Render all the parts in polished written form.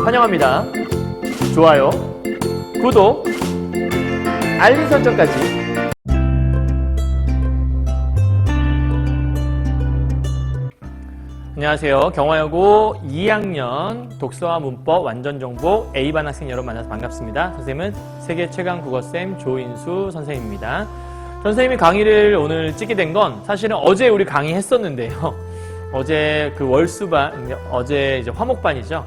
환영합니다. 좋아요, 구독, 알림 설정까지. 안녕하세요. 경화여고 2학년 독서와 문법 완전 정복 A반 학생 여러분 만나서 반갑습니다. 선생님은 세계 최강 국어쌤 조인수 선생님입니다. 선생님이 강의를 오늘 찍게 된 건 사실은 어제 우리 강의했었는데요. 어제 그 월수반, 어제 이제 화목반이죠.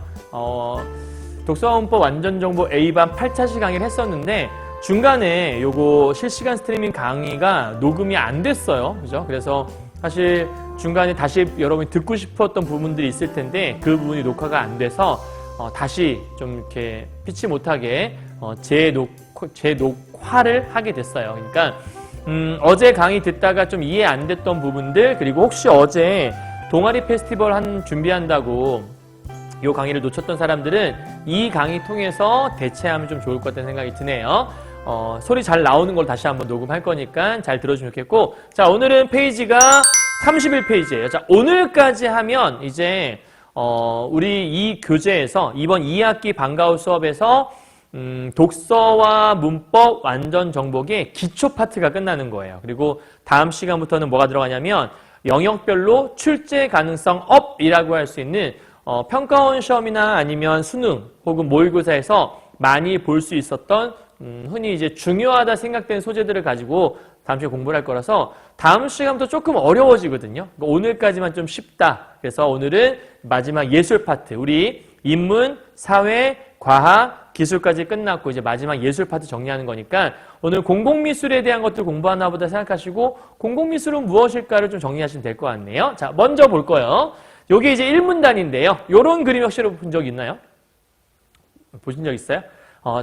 독서와 문법 완전 정복 A반 8차시 강의를 했었는데 중간에 요거 실시간 스트리밍 강의가 녹음이 안 됐어요. 그죠? 그래서 사실 중간에 다시 여러분이 듣고 싶었던 부분들이 있을 텐데 그 부분이 녹화가 안 돼서 다시 좀 이렇게 피치 못하게 재녹화를 하게 됐어요. 그러니까 어제 강의 듣다가 좀 이해 안 됐던 부분들, 그리고 혹시 어제 동아리 페스티벌 준비한다고 이 강의를 놓쳤던 사람들은 이 강의 통해서 대체하면 좀 좋을 것 같다는 생각이 드네요. 소리 잘 나오는 걸 다시 한번 녹음할 거니까 잘 들어주면 좋겠고, 자, 오늘은 페이지가 31페이지예요. 자, 오늘까지 하면 이제 우리 이 교재에서 이번 2학기 방과후 수업에서 독서와 문법 완전 정복의 기초 파트가 끝나는 거예요. 그리고 다음 시간부터는 뭐가 들어가냐면 영역별로 출제 가능성 업이라고 할 수 있는 평가원 시험이나 아니면 수능 혹은 모의고사에서 많이 볼 수 있었던 흔히 이제 중요하다 생각되는 소재들을 가지고 다음 시간에 공부를 할 거라서 다음 시간부터 조금 어려워지거든요. 그러니까 오늘까지만 좀 쉽다. 그래서 오늘은 마지막 예술 파트, 우리 인문, 사회, 과학, 기술까지 끝났고 이제 마지막 예술 파트 정리하는 거니까 오늘 공공미술에 대한 것들 공부하나 보다 생각하시고 공공미술은 무엇일까를 좀 정리하시면 될 것 같네요. 자, 먼저 볼 거예요. 요게 이제 1문단인데요. 요런 그림 혹시 본 적 있나요? 보신 적 있어요?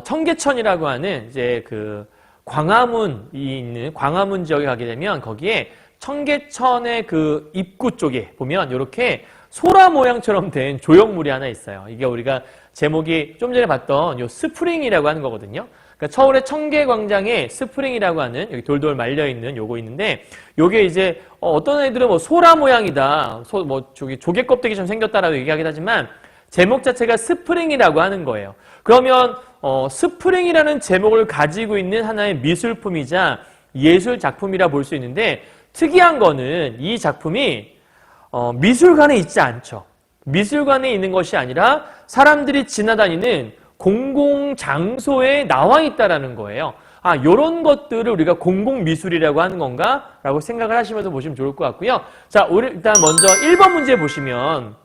청계천이라고 하는 이제 그 광화문이 있는 광화문 지역에 가게 되면 거기에 청계천의 그 입구 쪽에 보면 이렇게 소라 모양처럼 된 조형물이 하나 있어요. 이게 우리가 제목이 좀 전에 봤던 요 스프링이라고 하는 거거든요. 그러니까 서울의 청계광장에 스프링이라고 하는 여기 돌돌 말려 있는 요거 있는데 요게 이제 어떤 애들은 뭐 소라 모양이다, 저기 조개 껍데기처럼 생겼다라고 얘기하긴 하지만 제목 자체가 스프링이라고 하는 거예요. 그러면 스프링이라는 제목을 가지고 있는 하나의 미술품이자 예술 작품이라 볼 수 있는데 특이한 거는 이 작품이 미술관에 있지 않죠. 미술관에 있는 것이 아니라 사람들이 지나다니는 공공장소에 나와 있다라는 거예요. 아, 요런 것들을 우리가 공공미술이라고 하는 건가? 라고 생각을 하시면서 보시면 좋을 것 같고요. 자, 일단 먼저 1번 문제 보시면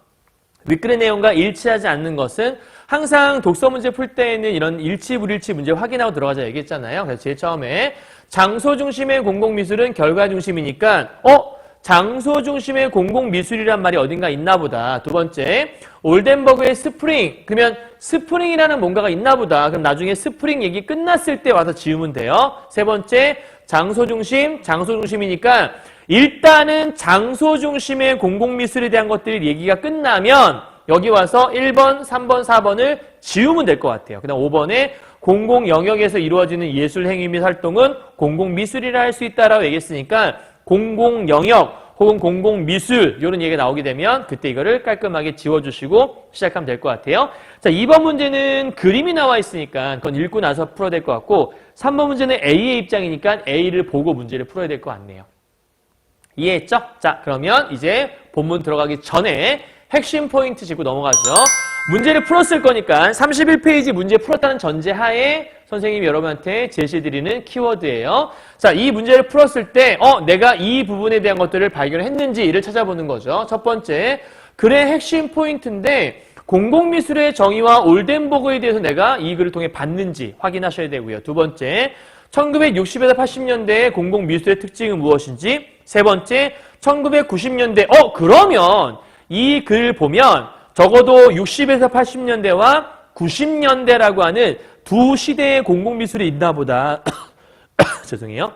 윗글의 내용과 일치하지 않는 것은 항상 독서 문제 풀 때에는 이런 일치, 불일치 문제 확인하고 들어가자 얘기했잖아요. 그래서 제일 처음에 장소 중심의 공공미술은 결과 중심이니까 장소 중심의 공공미술이란 말이 어딘가 있나 보다. 두 번째, 올덴버그의 스프링. 그러면 스프링이라는 뭔가가 있나 보다. 그럼 나중에 스프링 얘기 끝났을 때 와서 지우면 돼요. 세 번째, 장소 중심이니까 일단은 장소 중심의 공공미술에 대한 것들이 얘기가 끝나면 여기 와서 1번, 3번, 4번을 지우면 될 것 같아요. 그 다음 5번에 공공영역에서 이루어지는 예술행위 및 활동은 공공미술이라 할 수 있다라고 얘기했으니까 공공영역 혹은 공공미술 이런 얘기가 나오게 되면 그때 이거를 깔끔하게 지워주시고 시작하면 될 것 같아요. 자, 2번 문제는 그림이 나와 있으니까 그건 읽고 나서 풀어야 될 것 같고 3번 문제는 A의 입장이니까 A를 보고 문제를 풀어야 될 것 같네요. 이해했죠? 자, 그러면 이제 본문 들어가기 전에 핵심 포인트 짚고 넘어가죠. 문제를 풀었을 거니까 31페이지 문제 풀었다는 전제하에 선생님이 여러분한테 제시해드리는 키워드예요. 자, 이 문제를 풀었을 때 내가 이 부분에 대한 것들을 발견했는지를 찾아보는 거죠. 첫 번째, 글의 핵심 포인트인데 공공미술의 정의와 올덴버그에 대해서 내가 이 글을 통해 봤는지 확인하셔야 되고요. 두 번째, 1960에서 80년대의 공공미술의 특징은 무엇인지. 세 번째, 1990년대 그러면 이 글 보면 적어도 60에서 80년대와 90년대라고 하는 두 시대의 공공미술이 있나 보다. 죄송해요.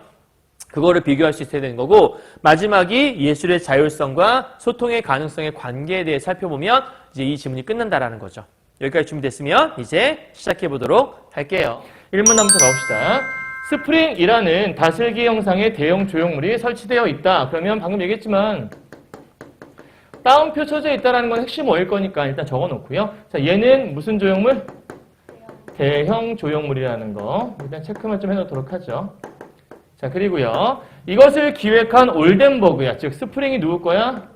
그거를 비교할 수 있어야 되는 거고 마지막이 예술의 자율성과 소통의 가능성의 관계에 대해 살펴보면 이제 이 지문이 끝난다라는 거죠. 여기까지 준비됐으면 이제 시작해 보도록 할게요. 1문단부터 가봅시다. 스프링이라는 다슬기 형상의 대형 조형물이 설치되어 있다. 그러면 방금 얘기했지만 따옴표 쳐져 있다는 건 핵심 어일 거니까 일단 적어놓고요. 자, 얘는 무슨 조형물? 대형 조형물이라는 거 일단 체크만 좀 해놓도록 하죠. 자, 그리고요. 이것을 기획한 올덴버그야. 즉 스프링이 누구 거야?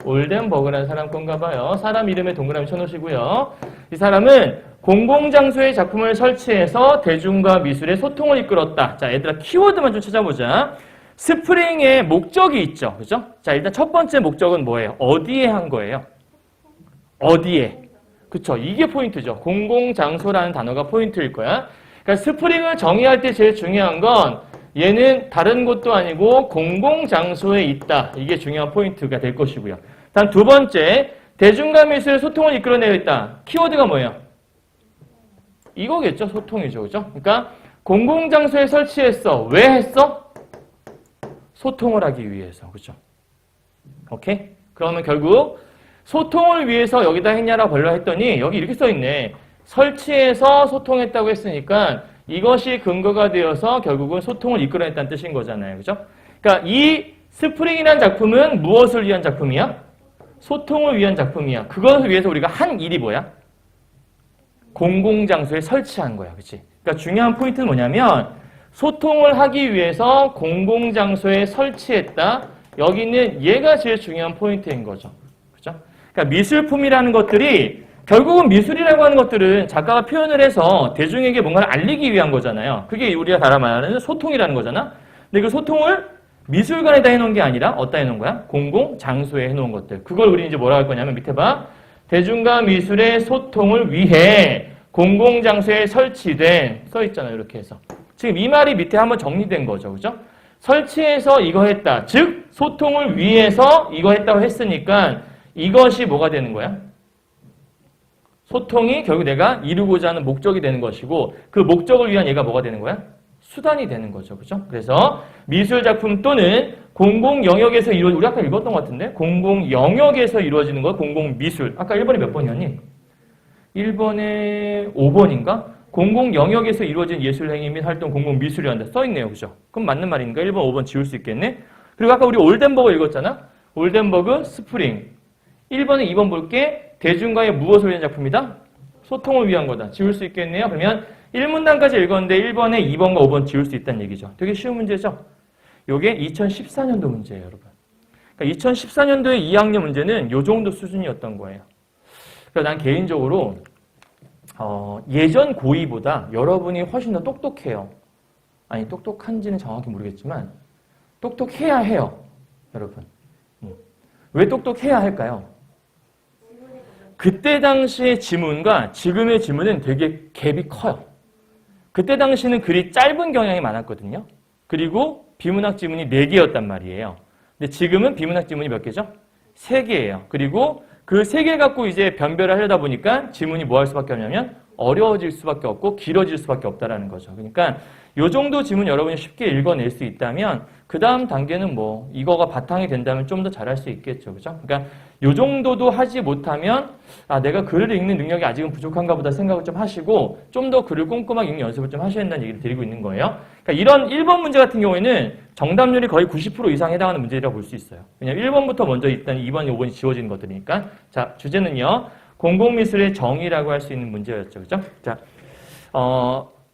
올덴버그라는 사람 건가 봐요. 사람 이름에 동그라미 쳐놓으시고요. 이 사람은 공공장소의 작품을 설치해서 대중과 미술의 소통을 이끌었다. 자, 얘들아 키워드만 좀 찾아보자. 스프링의 목적이 있죠. 그죠? 자, 일단 첫 번째 목적은 뭐예요? 어디에 한 거예요? 어디에? 그쵸? 이게 포인트죠. 공공장소라는 단어가 포인트일 거야. 그러니까 스프링을 정의할 때 제일 중요한 건 얘는 다른 곳도 아니고 공공장소에 있다. 이게 중요한 포인트가 될 것이고요. 다음 두 번째, 대중과 미술의 소통을 이끌어내고 있다. 키워드가 뭐예요? 이거겠죠. 소통이죠. 그죠? 그러니까 공공장소에 설치했어. 왜 했어? 소통을 하기 위해서. 그죠? 오케이? 그러면 결국 소통을 위해서 여기다 했냐라고 벌려 했더니 여기 이렇게 써있네. 설치해서 소통했다고 했으니까 이것이 근거가 되어서 결국은 소통을 이끌어냈다는 뜻인 거잖아요. 그죠? 그러니까 이 스프링이라는 작품은 무엇을 위한 작품이야? 소통을 위한 작품이야. 그것을 위해서 우리가 한 일이 뭐야? 공공장소에 설치한 거야. 그치? 그러니까 중요한 포인트는 뭐냐면 소통을 하기 위해서 공공장소에 설치했다. 여기는 얘가 제일 중요한 포인트인 거죠. 그죠? 그러니까 미술품이라는 것들이 결국은 미술이라고 하는 것들은 작가가 표현을 해서 대중에게 뭔가를 알리기 위한 거잖아요. 그게 우리가 다라 말하는 소통이라는 거잖아. 근데 그 소통을 미술관에다 해놓은 게 아니라 어디다 해놓은 거야? 공공장소에 해놓은 것들. 그걸 우리 이제 뭐라 할 거냐면 밑에 봐. 대중과 미술의 소통을 위해 공공장소에 설치된 써있잖아요. 이렇게 해서. 지금 이 말이 밑에 한번 정리된 거죠. 그죠? 설치해서 이거 했다. 즉 소통을 위해서 이거 했다고 했으니까 이것이 뭐가 되는 거야? 소통이 결국 내가 이루고자 하는 목적이 되는 것이고 그 목적을 위한 얘가 뭐가 되는 거야? 수단이 되는 거죠. 그죠? 그래서 미술작품 또는 공공영역에서 우리 아까 읽었던 것 같은데 공공영역에서 이루어지는 거 공공미술. 아까 1번에 몇 번이었니? 1번에 5번인가? 공공영역에서 이루어진 예술행위 및 활동 공공미술이란다. 써있네요. 그죠? 그럼 맞는 말인가? 1번, 5번 지울 수 있겠네? 그리고 아까 우리 올덴버그 읽었잖아? 올덴버그 스프링. 1번에 2번 볼게. 대중과의 무엇을 위한 작품이다? 소통을 위한 거다. 지울 수 있겠네요. 그러면 1문단까지 읽었는데 1번에 2번과 5번 지울 수 있다는 얘기죠. 되게 쉬운 문제죠? 이게 2014년도 문제예요, 여러분. 그러니까 2014년도의 2학년 문제는 이 정도 수준이었던 거예요. 그래서 난 개인적으로 예전 고2보다 여러분이 훨씬 더 똑똑해요. 아니 똑똑한지는 정확히 모르겠지만 똑똑해야 해요, 여러분. 왜 똑똑해야 할까요? 그때 당시의 지문과 지금의 지문은 되게 갭이 커요. 그때 당시는 글이 짧은 경향이 많았거든요. 그리고 비문학 지문이 4개였단 말이에요. 근데 지금은 비문학 지문이 몇 개죠? 3개예요. 그리고 그 3개 갖고 이제 변별을 하려다 보니까 지문이 뭐 할 수밖에 없냐면 어려워질 수밖에 없고 길어질 수밖에 없다라는 거죠. 그러니까 이 정도 지문 여러분이 쉽게 읽어낼 수 있다면 그 다음 단계는 뭐 이거가 바탕이 된다면 좀 더 잘할 수 있겠죠. 그죠? 그러니까 이 정도도 하지 못하면 내가 글을 읽는 능력이 아직은 부족한가 보다 생각을 좀 하시고 좀 더 글을 꼼꼼하게 읽는 연습을 좀 하셔야 된다는 얘기를 드리고 있는 거예요. 그러니까 이런 1번 문제 같은 경우에는 정답률이 거의 90% 이상 해당하는 문제라고 볼 수 있어요. 왜냐하면 1번부터 먼저 일단 2번, 5번이 지워지는 것들이니까. 자, 주제는요. 공공미술의 정의라고 할 수 있는 문제였죠. 그죠? 자,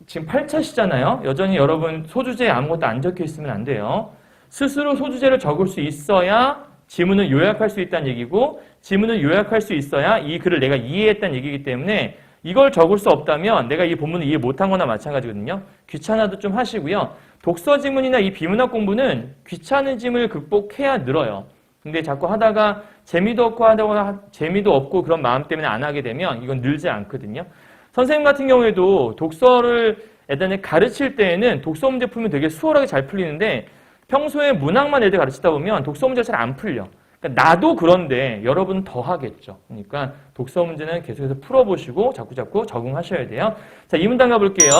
지금 8차시잖아요. 여전히 여러분 소주제에 아무것도 안 적혀 있으면 안 돼요. 스스로 소주제를 적을 수 있어야 지문을 요약할 수 있다는 얘기고 지문을 요약할 수 있어야 이 글을 내가 이해했다는 얘기이기 때문에 이걸 적을 수 없다면 내가 이 본문을 이해 못한 거나 마찬가지거든요. 귀찮아도 좀 하시고요. 독서 지문이나 이 비문학 공부는 귀찮으짐을 극복해야 늘어요. 근데 자꾸 하다가 재미도 없고 그런 마음 때문에 안 하게 되면 이건 늘지 않거든요. 선생님 같은 경우에도 독서를 애들한테 가르칠 때에는 독서 문제 풀면 되게 수월하게 잘 풀리는데 평소에 문학만 애들 가르치다 보면 독서 문제가 잘 안 풀려. 그러니까 나도 그런데 여러분은 더 하겠죠. 그러니까 독서 문제는 계속해서 풀어보시고 자꾸 적응하셔야 돼요. 자, 이 문단 가볼게요.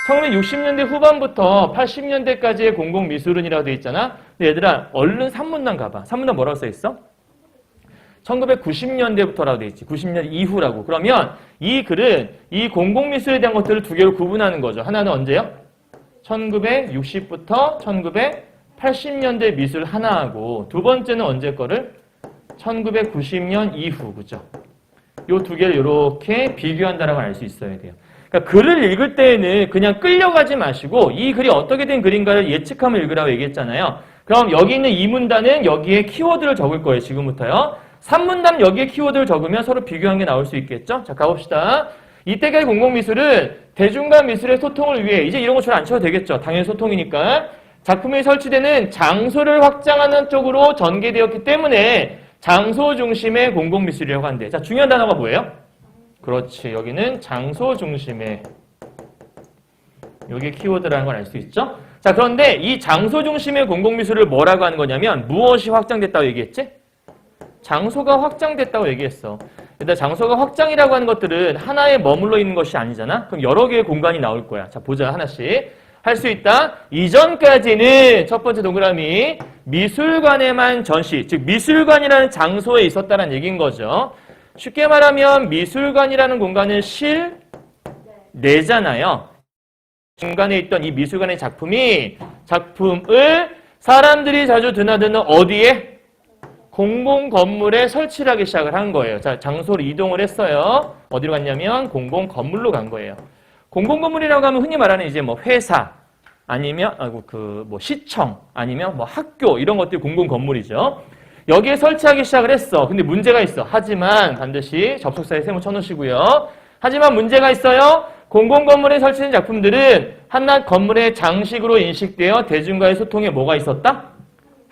1960년대 후반부터 80년대까지의 공공미술은이라고 되어 있잖아. 근데 얘들아 얼른 3문단 가봐. 3문단 뭐라고 써있어? 1990년대부터라고 되어 있지. 90년 이후라고. 그러면 이 글은 이 공공미술에 대한 것들을 두 개로 구분하는 거죠. 하나는 언제요? 1960부터 1980년대 미술 하나하고 두 번째는 언제 거를? 1990년 이후, 그죠? 요 두 개를 이렇게 비교한다라고 알 수 있어야 돼요. 그러니까 글을 읽을 때에는 그냥 끌려가지 마시고 이 글이 어떻게 된 글인가를 예측하며 읽으라고 얘기했잖아요. 그럼 여기 있는 이 문단은 여기에 키워드를 적을 거예요. 지금부터요. 3문단 여기에 키워드를 적으면 서로 비교한 게 나올 수 있겠죠? 자, 가봅시다. 이때까지 공공미술은 대중과 미술의 소통을 위해 이제 이런 거 잘 안 쳐도 되겠죠. 당연히 소통이니까. 작품이 설치되는 장소를 확장하는 쪽으로 전개되었기 때문에 장소 중심의 공공미술이라고 한대. 자, 중요한 단어가 뭐예요? 그렇지. 여기는 장소 중심의 여기 키워드라는 걸 알 수 있죠? 자, 그런데 이 장소 중심의 공공미술을 뭐라고 하는 거냐면 무엇이 확장됐다고 얘기했지? 장소가 확장됐다고 얘기했어. 일단 장소가 확장이라고 하는 것들은 하나에 머물러 있는 것이 아니잖아? 그럼 여러 개의 공간이 나올 거야. 자, 보자. 하나씩. 할 수 있다. 이전까지는 첫 번째 동그라미 미술관에만 전시, 즉 미술관이라는 장소에 있었다는 얘기인 거죠. 쉽게 말하면 미술관이라는 공간은 실내잖아요. 중간에 있던 이 미술관의 작품을 사람들이 자주 드나드는 어디에? 공공 건물에 설치를 하기 시작을 한 거예요. 자, 장소로 이동을 했어요. 어디로 갔냐면 공공 건물로 간 거예요. 공공 건물이라고 하면 흔히 말하는 이제 뭐 회사 아니면 뭐 시청 아니면 뭐 학교 이런 것들이 공공 건물이죠. 여기에 설치하기 시작을 했어. 근데 문제가 있어. 하지만 반드시 접속사에 세모 쳐놓으시고요. 하지만 문제가 있어요. 공공 건물에 설치된 작품들은 한낱 건물의 장식으로 인식되어 대중과의 소통에 뭐가 있었다?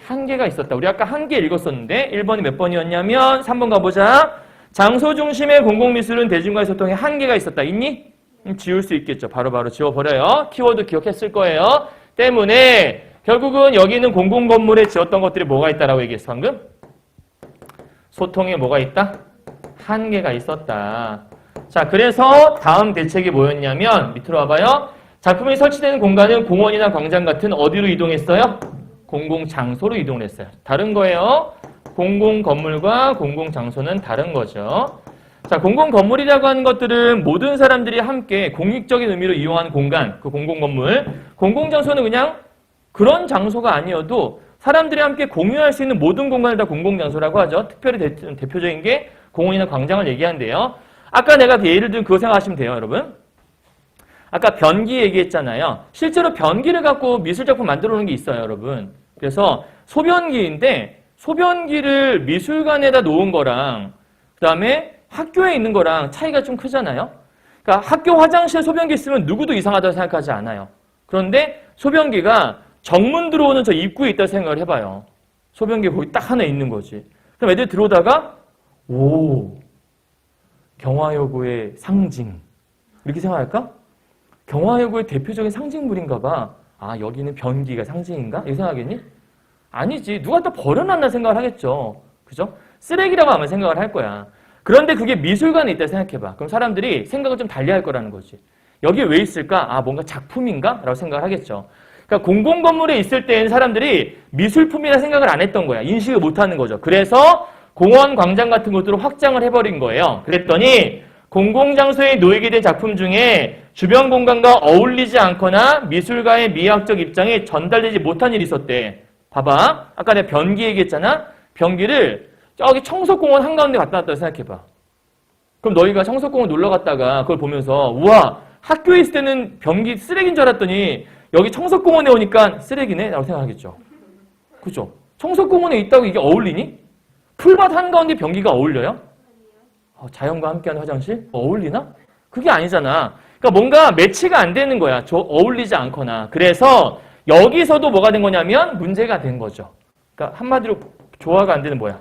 한계가 있었다. 우리 아까 한계 읽었었는데 1번이 몇 번이었냐면 3번 가보자. 장소 중심의 공공미술은 대중과의 소통에 한계가 있었다. 있니? 지울 수 있겠죠. 바로바로 지워버려요. 키워드 기억했을 거예요. 때문에 결국은 여기 있는 공공 건물에 지었던 것들이 뭐가 있다라고 얘기했어. 방금? 소통에 뭐가 있다? 한계가 있었다. 자, 그래서 다음 대책이 뭐였냐면 밑으로 와봐요. 작품이 설치되는 공간은 공원이나 광장 같은 어디로 이동했어요? 공공장소로 이동을 했어요. 다른 거예요. 공공 건물과 공공 장소는 다른 거죠. 자, 공공 건물이라고 하는 것들은 모든 사람들이 함께 공익적인 의미로 이용하는 공간, 그 공공 건물. 공공 장소는 그냥 그런 장소가 아니어도 사람들이 함께 공유할 수 있는 모든 공간을 다 공공 장소라고 하죠. 특별히 대표적인 게 공원이나 광장을 얘기한대요. 아까 내가 예를 든 그거 생각하시면 돼요, 여러분. 아까 변기 얘기했잖아요. 실제로 변기를 갖고 미술작품 만들어 놓은 게 있어요, 여러분. 그래서 소변기인데 소변기를 미술관에다 놓은 거랑 그다음에 학교에 있는 거랑 차이가 좀 크잖아요. 그러니까 학교 화장실에 소변기 있으면 누구도 이상하다고 생각하지 않아요. 그런데 소변기가 정문 들어오는 저 입구에 있다고 생각을 해봐요. 소변기 거기 딱 하나 있는 거지. 그럼 애들 들어오다가 오, 경화여고의 상징 이렇게 생각할까? 경화여고의 대표적인 상징물인가 봐. 아, 여기는 변기가 상징인가? 이렇게 생각하겠니? 아니지. 누가 또 버려놨나 생각을 하겠죠. 그죠? 쓰레기라고 아마 생각을 할 거야. 그런데 그게 미술관에 있다 생각해봐. 그럼 사람들이 생각을 좀 달리 할 거라는 거지. 여기에 왜 있을까? 아, 뭔가 작품인가? 라고 생각을 하겠죠. 그러니까 공공건물에 있을 때는 사람들이 미술품이라 생각을 안 했던 거야. 인식을 못 하는 거죠. 그래서 공원, 광장 같은 것들로 확장을 해버린 거예요. 그랬더니 공공장소에 놓이게 된 작품 중에 주변 공간과 어울리지 않거나 미술가의 미학적 입장에 전달되지 못한 일이 있었대. 봐봐. 아까 내가 변기 얘기했잖아. 변기를 저기 청석공원 한가운데 갖다 놨다고 생각해봐. 그럼 너희가 청석공원 놀러 갔다가 그걸 보면서 우와, 학교에 있을 때는 변기 쓰레기인 줄 알았더니 여기 청석공원에 오니까 쓰레기네? 라고 생각하겠죠. 그죠? 청석공원에 있다고 이게 어울리니? 풀밭 한가운데 변기가 어울려요? 자연과 함께하는 화장실? 어울리나? 그게 아니잖아. 그러니까 뭔가 매치가 안 되는 거야. 어울리지 않거나. 그래서 여기서도 뭐가 된 거냐면 문제가 된 거죠. 그러니까 한마디로 조화가 안 되는 뭐야?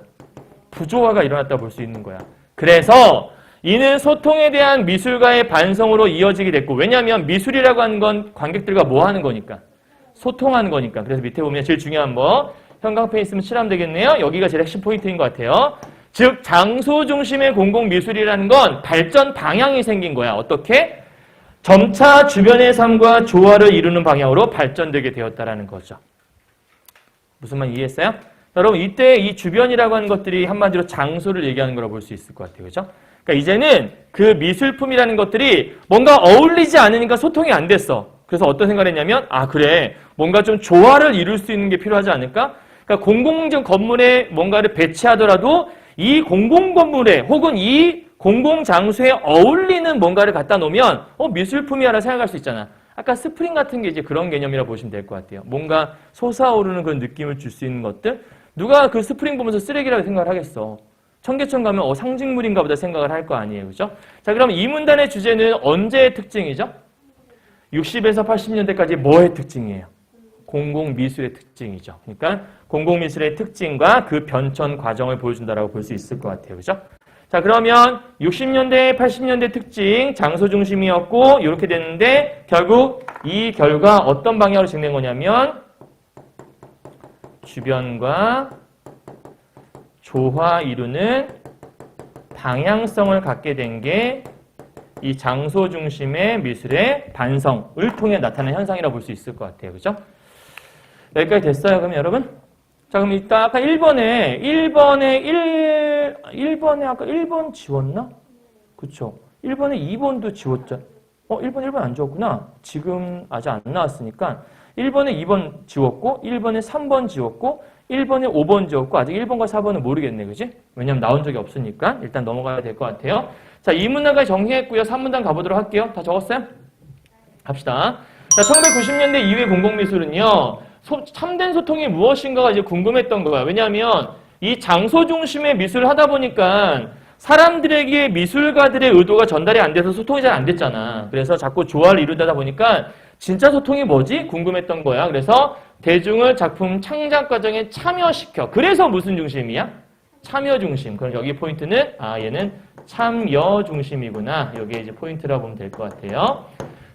부조화가 일어났다고 볼 수 있는 거야. 그래서 이는 소통에 대한 미술가의 반성으로 이어지게 됐고, 왜냐하면 미술이라고 하는 건 관객들과 뭐 하는 거니까? 소통하는 거니까. 그래서 밑에 보면 제일 중요한 거 형광펜 있으면 칠하면 되겠네요. 여기가 제일 핵심 포인트인 것 같아요. 즉 장소 중심의 공공미술이라는 건 발전 방향이 생긴 거야. 어떻게? 점차 주변의 삶과 조화를 이루는 방향으로 발전되게 되었다라는 거죠. 무슨 말 이해했어요? 여러분 이때 이 주변이라고 하는 것들이 한마디로 장소를 얘기하는 거라고 볼 수 있을 것 같아요. 그죠? 그러니까 이제는 그 미술품이라는 것들이 뭔가 어울리지 않으니까 소통이 안 됐어. 그래서 어떤 생각을 했냐면 아 그래 뭔가 좀 조화를 이룰 수 있는 게 필요하지 않을까? 그러니까 공공적 건물에 뭔가를 배치하더라도 이 공공 건물에 혹은 이 공공 장소에 어울리는 뭔가를 갖다 놓으면 미술품이야라 생각할 수 있잖아. 아까 스프링 같은 게 이제 그런 개념이라 보시면 될 것 같아요. 뭔가 솟아오르는 그런 느낌을 줄 수 있는 것들. 누가 그 스프링 보면서 쓰레기라고 생각을 하겠어. 청계천 가면 상징물인가 보다 생각을 할 거 아니에요. 그죠? 자, 그럼 이 문단의 주제는 언제의 특징이죠? 60에서 80년대까지 뭐의 특징이에요? 공공미술의 특징이죠. 그러니까 공공미술의 특징과 그 변천 과정을 보여준다라고 볼 수 있을 것 같아요. 그죠? 자, 그러면 60년대, 80년대 특징, 장소 중심이었고 이렇게 됐는데 결국 이 결과 어떤 방향으로 진행된 거냐면 주변과 조화 이루는 방향성을 갖게 된 게 이 장소 중심의 미술의 반성을 통해 나타나는 현상이라고 볼 수 있을 것 같아요. 그죠? 여기까지 됐어요, 그럼 여러분? 자, 그럼 이따 아까 1번에 아까 1번 지웠나? 그쵸? 1번에 2번도 지웠죠? 1번 안 지웠구나. 지금 아직 안 나왔으니까 1번에 2번 지웠고 1번에 3번 지웠고 1번에 5번 지웠고 아직 1번과 4번은 모르겠네. 그지? 왜냐면 나온 적이 없으니까 일단 넘어가야 될 것 같아요. 자, 2문단까지 정리했고요. 3문단 가보도록 할게요. 다 적었어요? 갑시다. 자, 1990년대 이후의 공공미술은요. 참된 소통이 무엇인가가 이제 궁금했던 거야. 왜냐하면 이 장소 중심의 미술을 하다 보니까 사람들에게 미술가들의 의도가 전달이 안 돼서 소통이 잘 안 됐잖아. 그래서 자꾸 조화를 이루다 보니까 진짜 소통이 뭐지? 궁금했던 거야. 그래서 대중을 작품 창작 과정에 참여시켜. 그래서 무슨 중심이야? 참여 중심. 그럼 여기 포인트는 얘는 참여 중심이구나. 여기에 이제 포인트라고 보면 될 것 같아요.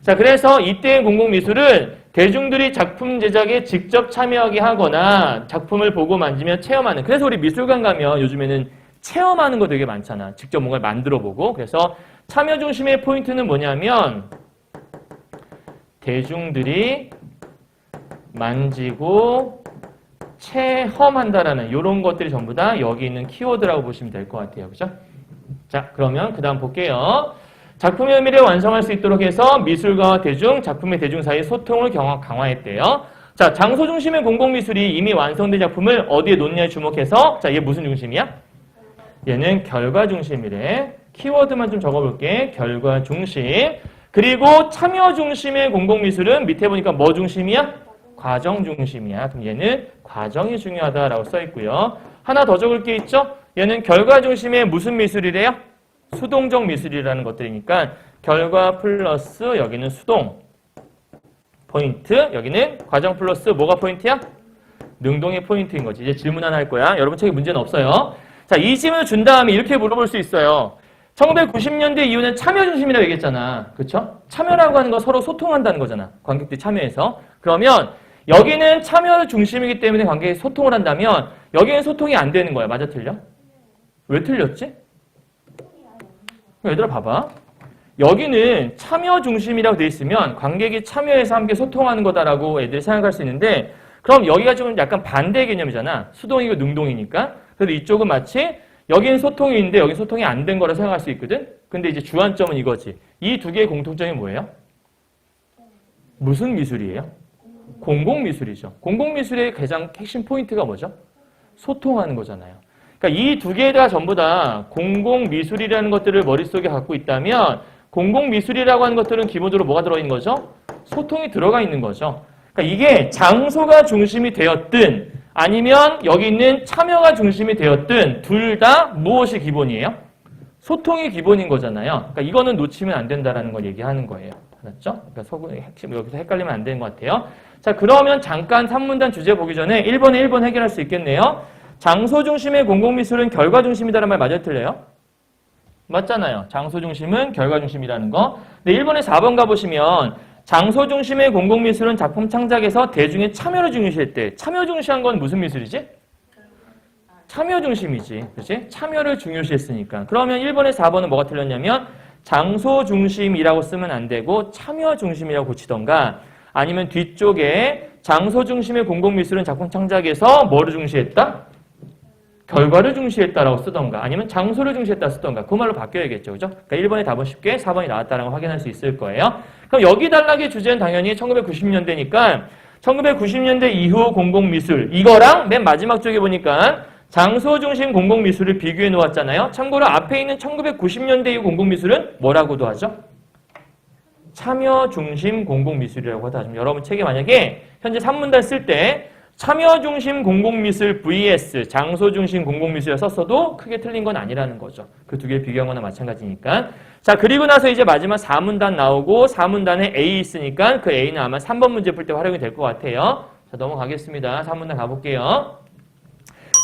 자, 그래서 이때의 공공미술은 대중들이 작품 제작에 직접 참여하게 하거나 작품을 보고 만지며 체험하는. 그래서 우리 미술관 가면 요즘에는 체험하는 거 되게 많잖아. 직접 뭔가를 만들어 보고. 그래서 참여 중심의 포인트는 뭐냐면 대중들이 만지고 체험한다라는 이런 것들이 전부 다 여기 있는 키워드라고 보시면 될 것 같아요. 그죠? 자, 그러면 그 다음 볼게요. 작품의 의미를 완성할 수 있도록 해서 미술가와 대중, 작품의 대중 사이 소통을 강화했대요. 자, 장소 중심의 공공미술이 이미 완성된 작품을 어디에 놓느냐에 주목해서 자, 얘 무슨 중심이야? 얘는 결과 중심이래. 키워드만 좀 적어볼게. 결과 중심. 그리고 참여 중심의 공공미술은 밑에 보니까 뭐 중심이야? 과정 중심이야. 그럼 얘는 과정이 중요하다라고 써있고요. 하나 더 적을 게 있죠? 얘는 결과 중심의 무슨 미술이래요? 수동적 미술이라는 것들이니까 결과 플러스 여기는 수동 포인트, 여기는 과정 플러스 뭐가 포인트야? 능동의 포인트인 거지. 이제 질문 하나 할 거야. 여러분 책에 문제는 없어요. 자, 이 질문을 준 다음에 이렇게 물어볼 수 있어요. 1990년대 이후는 참여 중심이라고 얘기했잖아. 그렇죠? 참여라고 하는 거 서로 소통한다는 거잖아. 관객들이 참여해서. 그러면 여기는 참여 중심이기 때문에 관객이 소통을 한다면 여기는 소통이 안 되는 거야. 맞아, 틀려? 왜 틀렸지? 얘들아 봐봐. 여기는 참여 중심이라고 돼 있으면 관객이 참여해서 함께 소통하는 거다라고 애들이 생각할 수 있는데 그럼 여기가 좀 약간 반대 개념이잖아. 수동이고 능동이니까. 그래서 이쪽은 마치 여기는 소통이 있는데 여기는 소통이 안 된 거라 생각할 수 있거든. 근데 이제 주안점은 이거지. 이 두 개의 공통점이 뭐예요? 무슨 미술이에요? 공공미술이죠. 공공미술의 가장 핵심 포인트가 뭐죠? 소통하는 거잖아요. 그러니까 이 두 개가 전부 다 공공미술이라는 것들을 머릿속에 갖고 있다면 공공미술이라고 하는 것들은 기본적으로 뭐가 들어있는 거죠? 소통이 들어가 있는 거죠. 그러니까 이게 장소가 중심이 되었든 아니면 여기 있는 참여가 중심이 되었든 둘 다 무엇이 기본이에요? 소통이 기본인 거잖아요. 그러니까 이거는 놓치면 안 된다는 걸 얘기하는 거예요. 알았죠? 그러니까 핵심 여기서 헷갈리면 안 되는 것 같아요. 자, 그러면 잠깐 3문단 주제 보기 전에 1번에 1번 해결할 수 있겠네요. 장소 중심의 공공미술은 결과 중심이다라는 말 맞아요, 틀려요? 맞잖아요. 장소 중심은 결과 중심이라는 거. 근데 1번에 4번 가보시면 장소 중심의 공공미술은 작품 창작에서 대중의 참여를 중요시했대. 참여 중시한 건 무슨 미술이지? 참여 중심이지. 그렇지? 참여를 중요시했으니까. 그러면 1번에 4번은 뭐가 틀렸냐면 장소 중심이라고 쓰면 안 되고 참여 중심이라고 고치던가 아니면 뒤쪽에 장소 중심의 공공미술은 작품 창작에서 뭐를 중시했다? 결과를 중시했다라고 쓰던가 아니면 장소를 중시했다 쓰던가 그 말로 바뀌어야겠죠. 그죠? 그러니까 1번의 답은 쉽게 4번이 나왔다는 걸 확인할 수 있을 거예요. 그럼 여기 단락의 주제는 당연히 1990년대니까 1990년대 이후 공공미술 이거랑 맨 마지막 쪽에 보니까 장소 중심 공공미술을 비교해 놓았잖아요. 참고로 앞에 있는 1990년대 이후 공공미술은 뭐라고도 하죠? 참여 중심 공공미술이라고 하다. 여러분 책에 만약에 현재 산문단 쓸 때 참여 중심 공공미술 vs 장소 중심 공공미술을 썼어도 크게 틀린 건 아니라는 거죠. 그 두 개를 비교한 거나 마찬가지니까. 자, 그리고 나서 이제 마지막 4문단 나오고 4문단에 A 있으니까 그 A는 아마 3번 문제 풀 때 활용이 될 것 같아요. 자, 넘어가겠습니다. 3문단 가볼게요.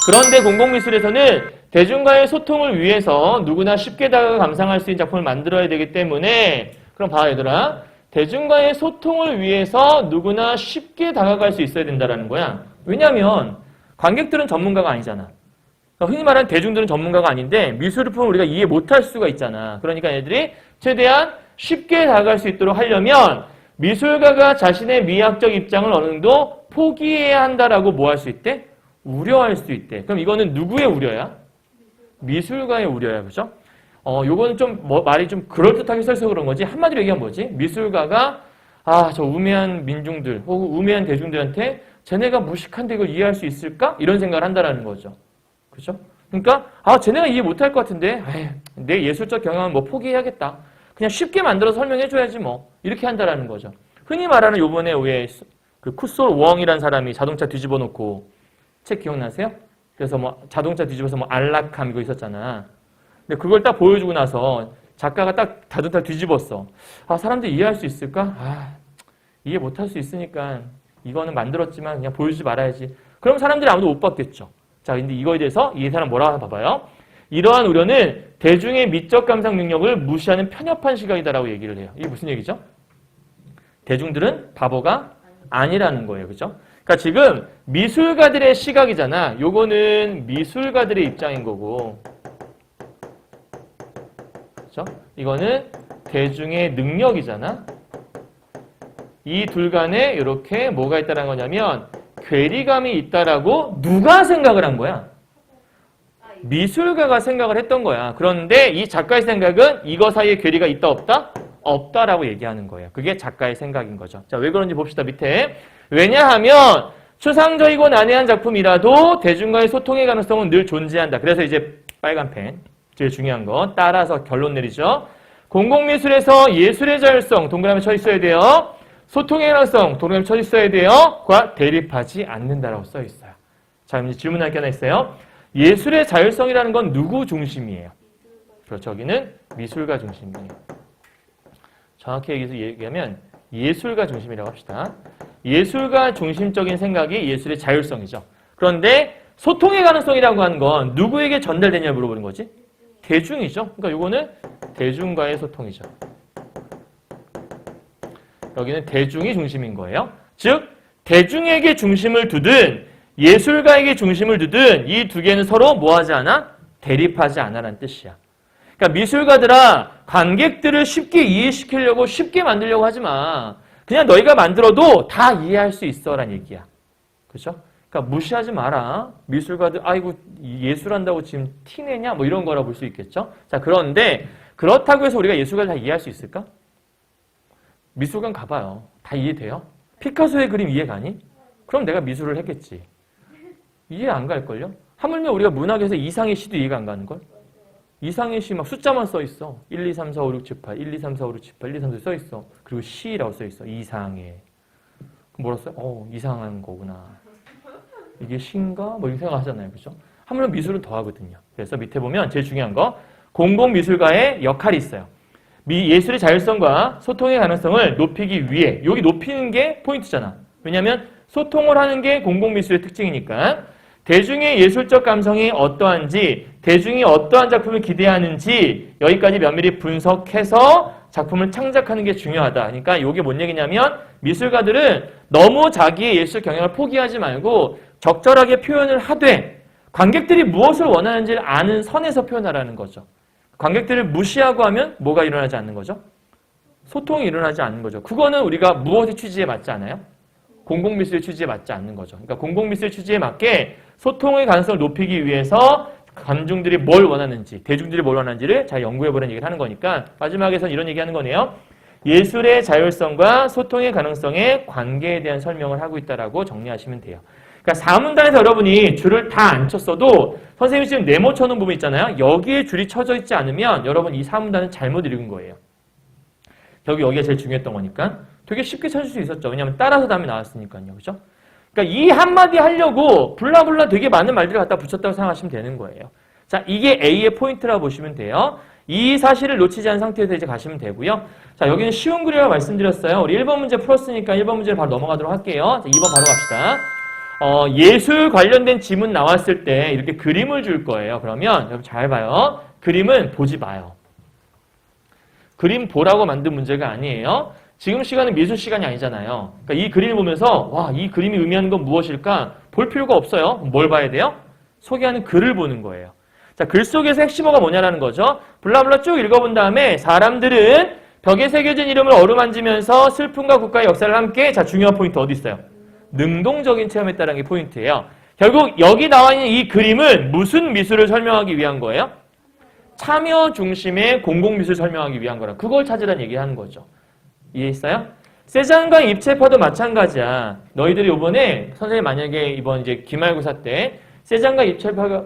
그런데 공공미술에서는 대중과의 소통을 위해서 누구나 쉽게 다가가 감상할 수 있는 작품을 만들어야 되기 때문에 그럼 봐 얘들아. 대중과의 소통을 위해서 누구나 쉽게 다가갈 수 있어야 된다는 거야. 왜냐하면 관객들은 전문가가 아니잖아. 그러니까 흔히 말하는 대중들은 전문가가 아닌데 미술품을 우리가 이해 못할 수가 있잖아. 그러니까 얘들이 최대한 쉽게 다가갈 수 있도록 하려면 미술가가 자신의 미학적 입장을 어느 정도 포기해야 한다라고 뭐 할 수 있대? 우려할 수 있대. 그럼 이거는 누구의 우려야? 미술가의 우려야. 그죠? 요거는 좀 말이 좀 그럴듯하게 써서 그런 거지. 한마디로 얘기하면 뭐지? 미술가가 저 우매한 민중들 혹은 우매한 대중들한테 쟤네가 무식한데 이걸 이해할 수 있을까? 이런 생각을 한다라는 거죠. 그죠? 그러니까 쟤네가 이해 못할 것 같은데 내 예술적 경험은 뭐 포기해야겠다. 그냥 쉽게 만들어서 설명해줘야지 뭐. 이렇게 한다라는 거죠. 흔히 말하는 요번에 왜 그 쿠솔 웡이라는 사람이 자동차 뒤집어 놓고 책 기억나세요? 그래서 뭐 자동차 뒤집어서 뭐 안락함 이거 있었잖아. 근데 그걸 딱 보여주고 나서 작가가 딱 자동차 뒤집었어. 사람들이 이해할 수 있을까? 이해 못할 수 있으니까 이거는 만들었지만 그냥 보여주지 말아야지. 그럼 사람들이 아무도 못 받겠죠. 자, 근데 이거에 대해서 이 사람 뭐라고 하나 봐봐요. 이러한 우려는 대중의 미적 감상 능력을 무시하는 편협한 시각이다라고 얘기를 해요. 이게 무슨 얘기죠? 대중들은 바보가 아니라는 거예요. 그죠? 그러니까 지금 미술가들의 시각이잖아. 요거는 미술가들의 입장인 거고. 그죠? 이거는 대중의 능력이잖아. 이 둘 간에 이렇게 뭐가 있다는 거냐면 괴리감이 있다라고 누가 생각을 한 거야? 미술가가 생각을 했던 거야. 그런데 이 작가의 생각은 이거 사이에 괴리가 있다 없다? 없다라고 얘기하는 거예요. 그게 작가의 생각인 거죠. 자, 왜 그런지 봅시다. 밑에. 왜냐하면 추상적이고 난해한 작품이라도 대중과의 소통의 가능성은 늘 존재한다. 그래서 이제 빨간 펜. 제일 중요한 거. 따라서 결론 내리죠. 공공미술에서 예술의 자율성, 동그라미 쳐 있어야 돼요. 소통의 가능성, 동그라미 쳐 있어야 돼요. 과 대립하지 않는다라고 써 있어요. 자, 그럼 이제 질문할 게 하나 있어요. 예술의 자율성이라는 건 누구 중심이에요? 그렇죠. 여기는 미술가 중심이에요. 정확히 얘기하면 예술가 중심이라고 합시다. 예술가 중심적인 생각이 예술의 자율성이죠. 그런데 소통의 가능성이라고 하는 건 누구에게 전달되냐 물어보는 거지? 대중이죠. 그러니까 이거는 대중과의 소통이죠. 여기는 대중이 중심인 거예요. 즉 대중에게 중심을 두든 예술가에게 중심을 두든 이 두 개는 서로 뭐하지 않아? 대립하지 않아라는 뜻이야. 그러니까 미술가들아 관객들을 쉽게 이해시키려고 쉽게 만들려고 하지 마. 그냥 너희가 만들어도 다 이해할 수 있어라는 얘기야. 그렇죠? 그러니까 무시하지 마라. 미술가들 아이고 예술한다고 지금 티내냐? 뭐 이런 거라 볼 수 있겠죠? 자, 그런데 그렇다고 해서 우리가 예술가를 다 이해할 수 있을까? 미술관 가봐요. 다 이해돼요? 피카소의 그림 이해 가니? 그럼 내가 미술을 했겠지. 이해 안 갈걸요? 하물며 우리가 문학에서 이상의 시도 이해가 안 가는걸? 이상의 시 막 숫자만 써 있어. 1, 2, 3, 4, 5, 6, 7, 8, 1, 2, 3, 4, 5, 6, 7, 8, 1, 2, 3, 4 써 있어. 그리고 시라고 써 있어. 이상해. 그럼 뭐라 써요? 이상한 거구나. 이게 시인가? 뭐 이렇게 생각하잖아요. 그죠? 하물며 미술은 더 하거든요. 그래서 밑에 보면 제일 중요한 거 공공미술가의 역할이 있어요. 예술의 자율성과 소통의 가능성을 높이기 위해 여기 높이는 게 포인트잖아. 왜냐하면 소통을 하는 게 공공미술의 특징이니까 대중의 예술적 감성이 어떠한지 대중이 어떠한 작품을 기대하는지 여기까지 면밀히 분석해서 작품을 창작하는 게 중요하다. 그러니까 이게 뭔 얘기냐면 미술가들은 너무 자기의 예술 경향을 포기하지 말고 적절하게 표현을 하되 관객들이 무엇을 원하는지를 아는 선에서 표현하라는 거죠. 관객들을 무시하고 하면 뭐가 일어나지 않는 거죠? 소통이 일어나지 않는 거죠. 그거는 우리가 무엇의 취지에 맞지 않아요? 공공미술의 취지에 맞지 않는 거죠. 그러니까 공공미술의 취지에 맞게 소통의 가능성을 높이기 위해서 관중들이 뭘 원하는지, 대중들이 뭘 원하는지를 잘 연구해보라는 얘기를 하는 거니까 마지막에서는 이런 얘기하는 거네요. 예술의 자율성과 소통의 가능성의 관계에 대한 설명을 하고 있다라고 정리하시면 돼요. 그러니까 4문단에서 여러분이 줄을 다 안 쳤어도 선생님이 지금 네모 쳐놓은 부분 있잖아요. 여기에 줄이 쳐져 있지 않으면 여러분 이 4문단은 잘못 읽은 거예요. 여기가 제일 중요했던 거니까 되게 쉽게 찾을 수 있었죠. 왜냐하면 따라서 다음에 나왔으니까요. 그죠? 그러니까 이 한마디 하려고 블라블라 되게 많은 말들을 갖다 붙였다고 생각하시면 되는 거예요. 자, 이게 A의 포인트라고 보시면 돼요. 이 사실을 놓치지 않은 상태에서 이제 가시면 되고요. 자, 여기는 쉬운 글이라고 말씀드렸어요. 우리 1번 문제 풀었으니까 1번 문제를 바로 넘어가도록 할게요. 자, 2번 바로 갑시다. 예술 관련된 지문 나왔을 때 이렇게 그림을 줄 거예요. 그러면 여러분 잘 봐요. 그림은 보지 마요. 그림 보라고 만든 문제가 아니에요. 지금 시간은 미술 시간이 아니잖아요. 그러니까 이 그림을 보면서 와, 이 그림이 의미하는 건 무엇일까? 볼 필요가 없어요. 뭘 봐야 돼요? 소개하는 글을 보는 거예요. 자, 글 속에서 핵심어가 뭐냐라는 거죠. 블라블라 쭉 읽어본 다음에 사람들은 벽에 새겨진 이름을 어루만지면서 슬픔과 국가의 역사를 함께, 자, 중요한 포인트 어디 있어요? 능동적인 체험했다는 게 포인트예요. 결국 여기 나와 있는 이 그림은 무슨 미술을 설명하기 위한 거예요? 참여 중심의 공공미술 설명하기 위한 거라. 그걸 찾으라는 얘기하는 거죠. 이해했어요? 세잔과 입체파도 마찬가지야. 너희들이 이번에 선생님 만약에 이번 이제 기말고사 때 세잔과 입체파가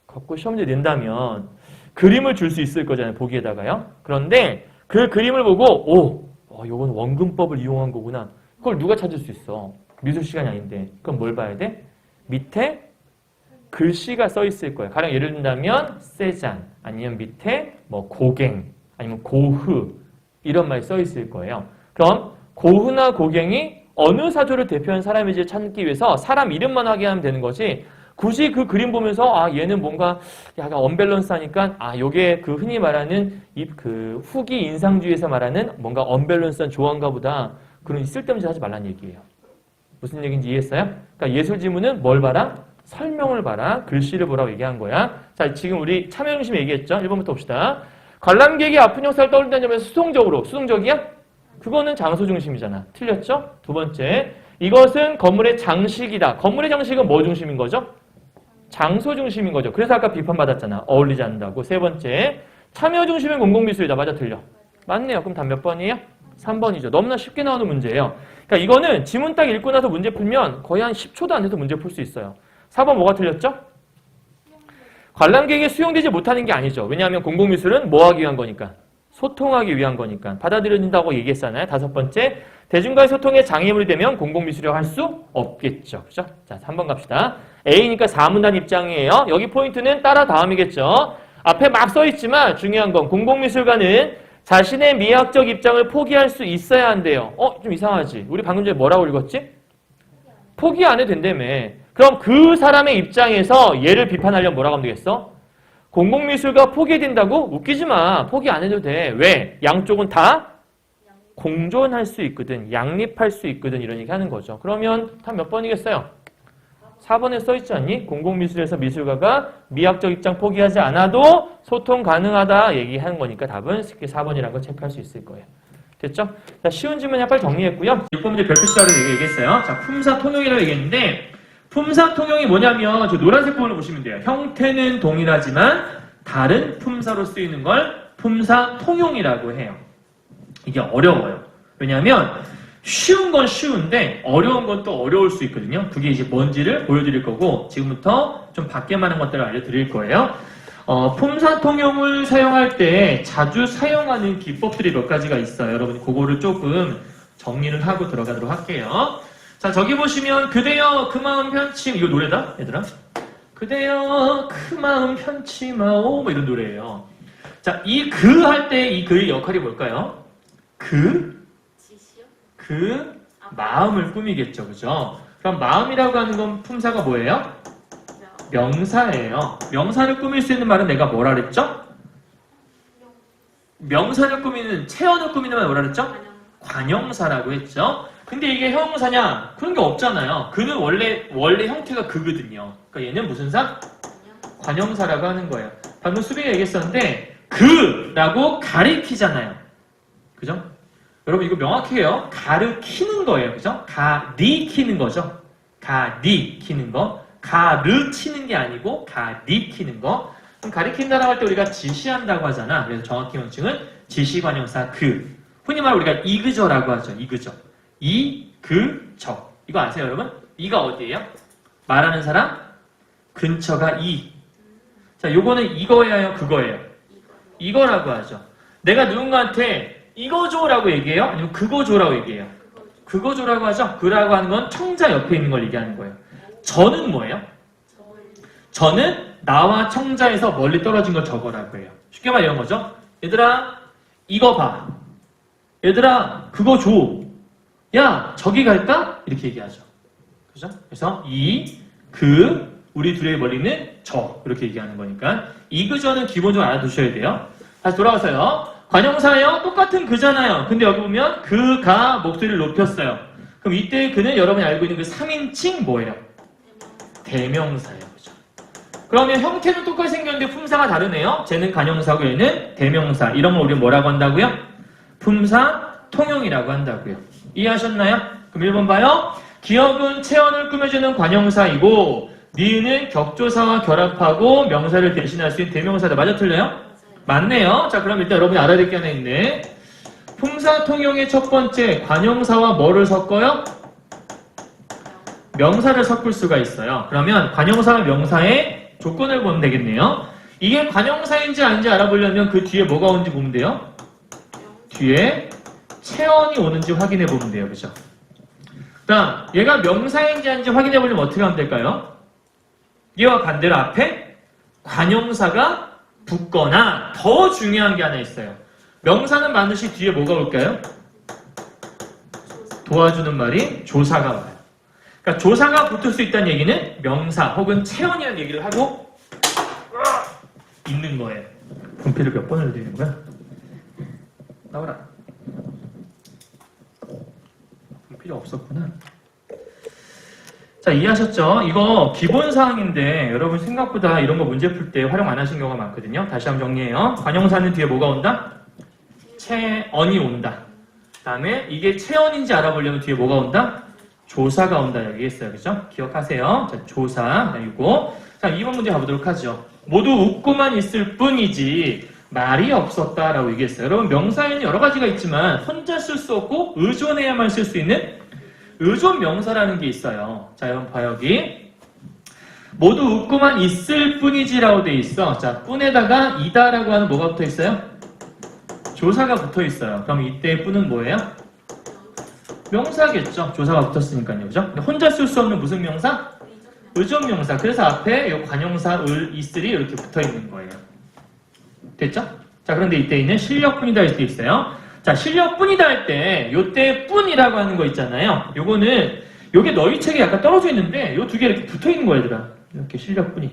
갖고 시험지 낸다면 그림을 줄 수 있을 거잖아요. 보기에다가요. 그런데 그 그림을 보고 이건 원근법을 이용한 거구나. 그걸 누가 찾을 수 있어? 미술 시간이 아닌데. 그럼 뭘 봐야 돼? 밑에 글씨가 써 있을 거예요. 가령 예를 든다면 세잔 아니면 밑에 뭐 고갱 아니면 고흐 이런 말이 써 있을 거예요. 그럼 고흐나 고갱이 어느 사조를 대표하는 사람인지 찾기 위해서 사람 이름만 하게 하면 되는 거지. 굳이 그 그림 보면서 얘는 뭔가 약간 언밸런스하니까 요게 그 흔히 말하는 그 후기 인상주의에서 말하는 뭔가 언밸런스한 조언가 보다 그런 쓸데없는 짓 하지 말라는 얘기예요. 무슨 얘기인지 이해했어요? 그러니까 예술 지문은 뭘 봐라? 설명을 봐라. 글씨를 보라고 얘기한 거야. 자, 지금 우리 참여 중심 얘기했죠? 1번부터 봅시다. 관람객이 아픈 역사를 떠올린다는 점에서 수동적이야? 그거는 장소 중심이잖아. 틀렸죠? 두 번째, 이것은 건물의 장식이다. 건물의 장식은 뭐 중심인 거죠? 장소 중심인 거죠. 그래서 아까 비판받았잖아. 어울리지 않는다고. 세 번째, 참여 중심의 공공미술이다. 맞아, 틀려? 맞네요. 그럼 답 몇 번이에요? 3번이죠. 너무나 쉽게 나오는 문제예요. 그러니까 이거는 지문 딱 읽고 나서 문제 풀면 거의 한 10초도 안 돼서 문제 풀 수 있어요. 4번 뭐가 틀렸죠? 관람객이 수용되지 못하는 게 아니죠. 왜냐하면 공공미술은 뭐 하기 위한 거니까? 소통하기 위한 거니까. 받아들여진다고 얘기했잖아요. 5번째, 대중과의 소통에 장애물이 되면 공공미술이라고 할 수 없겠죠. 그죠? 자, 3번 갑시다. A니까 4문단 입장이에요. 여기 포인트는 따라 다음이겠죠. 앞에 막 써있지만 중요한 건 공공미술가는 자신의 미학적 입장을 포기할 수 있어야 한대요. 좀 이상하지? 우리 방금 전에 뭐라고 읽었지? 포기 안 해도 된다며. 그럼 그 사람의 입장에서 얘를 비판하려면 뭐라고 하면 되겠어? 공공미술가 포기된다고? 웃기지 마. 포기 안 해도 돼. 왜? 양쪽은 다 공존할 수 있거든. 양립할 수 있거든. 이런 얘기 하는 거죠. 그러면 답 몇 번이겠어요? 4번에 써있지 않니? 공공미술에서 미술가가 미학적 입장 포기하지 않아도 소통 가능하다 얘기하는 거니까 답은 쉽게 4번이라는 걸 체크할 수 있을 거예요. 됐죠? 자, 쉬운 질문 빨리 정리했고요. 6번 문제 별표시라고 얘기했어요. 자, 품사 통용이라고 얘기했는데 품사 통용이 뭐냐면 저 노란색 부분을 보시면 돼요. 형태는 동일하지만 다른 품사로 쓰이는 걸 품사 통용이라고 해요. 이게 어려워요. 왜냐하면 쉬운 건 쉬운데 어려운 건 또 어려울 수 있거든요. 그게 이제 뭔지를 보여드릴 거고 지금부터 좀 밖에 많은 것들을 알려드릴 거예요. 품사 통용을 사용할 때 자주 사용하는 기법들이 몇 가지가 있어요. 여러분 그거를 조금 정리를 하고 들어가도록 할게요. 자, 저기 보시면 그대여 그 마음 편치 이거 노래다 얘들아. 그대여 그 마음 편치 마오 뭐 이런 노래예요. 자, 이 그 할 때 이 그의 역할이 뭘까요? 그 마음을 꾸미겠죠. 그죠? 그럼 마음이라고 하는 건 품사가 뭐예요? 명사예요. 명사를 꾸밀 수 있는 말은 내가 뭐라 그랬죠? 명사를 꾸미는, 체언을 꾸미는 말 뭐라 그랬죠? 관형사라고 했죠. 근데 이게 형용사냐? 그런 게 없잖아요. 그는 원래 형태가 그거든요. 그러니까 얘는 무슨 사? 관형사라고 하는 거예요. 방금 수빈이가 얘기했었는데 그라고 가리키잖아요. 그죠? 여러분 이거 명확히 해요. 가르키는 거예요. 그죠? 가리키는 거죠. 가리키는 거. 가르치는 게 아니고 가리키는 거. 그럼 가리킨다라고 할 때 우리가 지시한다고 하잖아. 그래서 정확히 명칭은 지시관형사 그 흔히 말 우리가 이그저라고 하죠. 이그저. 이그저. 이거 아세요, 여러분? 이가 어디예요? 말하는 사람? 근처가 이. 자, 요거는 이거예요, 그거예요? 이거라고 하죠. 내가 누군가한테 이거 줘라고 얘기해요? 아니면 그거 줘라고 얘기해요? 그거 줘라고 하죠. 그라고 하는 건 청자 옆에 있는 걸 얘기하는 거예요. 저는 뭐예요? 저는 나와 청자에서 멀리 떨어진 걸 적어라고 해요. 쉽게 말해 이런 거죠. 얘들아, 이거 봐. 얘들아, 그거 줘. 야, 저기 갈까? 이렇게 얘기하죠. 그죠? 그래서 이, 그, 우리 둘의 멀리는 저. 이렇게 얘기하는 거니까. 이, 그저는 기본적으로 알아두셔야 돼요. 다시 돌아가서요. 관형사예요? 똑같은 그잖아요. 근데 여기 보면 그가 목소리를 높였어요. 그럼 이때 그는 여러분이 알고 있는 그 3인칭 뭐예요? 대명사예요. 그죠? 그러면 형태는 똑같이 생겼는데 품사가 다르네요. 쟤는 관형사고 얘는 대명사. 이런 걸 우리 뭐라고 한다고요? 품사 통용이라고 한다고요. 이해하셨나요? 그럼 1번 봐요. 기억은 체언을 꾸며주는 관형사이고 니은은 격조사와 결합하고 명사를 대신할 수 있는 대명사다. 맞아 틀려요? 맞네요. 자, 그럼 일단 여러분이 알아야 될 게 하나 있네. 품사 통용의 첫 번째 관형사와 뭐를 섞어요? 명사를 섞을 수가 있어요. 그러면 관형사와 명사의 조건을 보면 되겠네요. 이게 관형사인지 아닌지 알아보려면 그 뒤에 뭐가 오는지 보면 돼요. 뒤에 체언이 오는지 확인해 보면 돼요. 그죠? 그다음 얘가 명사인지 아닌지 확인해 보려면 어떻게 하면 될까요? 얘와 반대로 앞에 관형사가 붙거나 더 중요한 게 하나 있어요. 명사는 반드시 뒤에 뭐가 올까요? 도와주는 말이 조사가 와요. 그러니까 조사가 붙을 수 있다는 얘기는 명사 혹은 체언이라는 얘기를 하고 있는 거예요. 분필을 몇 번을 드리는 거야? 나와라. 분필이 없었구나. 자, 이해하셨죠? 이거 기본사항인데 여러분 생각보다 이런 거 문제 풀 때 활용 안 하신 경우가 많거든요. 다시 한번 정리해요. 관형사는 뒤에 뭐가 온다? 체언이 온다. 그 다음에 이게 체언인지 알아보려면 뒤에 뭐가 온다? 조사가 온다 얘기했어요. 그죠? 기억하세요. 자, 조사. 이거. 자, 2번 문제 가보도록 하죠. 모두 웃고만 있을 뿐이지 말이 없었다라고 얘기했어요. 여러분 명사에는 여러 가지가 있지만 혼자 쓸 수 없고 의존해야만 쓸 수 있는 의존 명사라는 게 있어요. 자, 여러분 봐요. 여기 모두 웃고만 있을 뿐이지라고 돼 있어. 자, 뿐에다가 이다라고 하는 뭐가 붙어 있어요? 조사가 붙어 있어요. 그럼 이때의 뿐은 뭐예요? 명사겠죠. 조사가 붙었으니까요. 그죠? 근데 혼자 쓸 수 없는 무슨 명사? 의존 명사. 그래서 앞에 이 관형사 을, 이슬이 이렇게 붙어 있는 거예요. 됐죠? 자, 그런데 이때 있는 실력뿐이다 할 수도 있어요. 자, 실력뿐이다 할 때 요때 뿐이라고 하는 거 있잖아요. 요거는 요게 너희 책에 약간 떨어져 있는데 요 두 개 이렇게 붙어 있는 거야, 얘들아. 이렇게 실력뿐이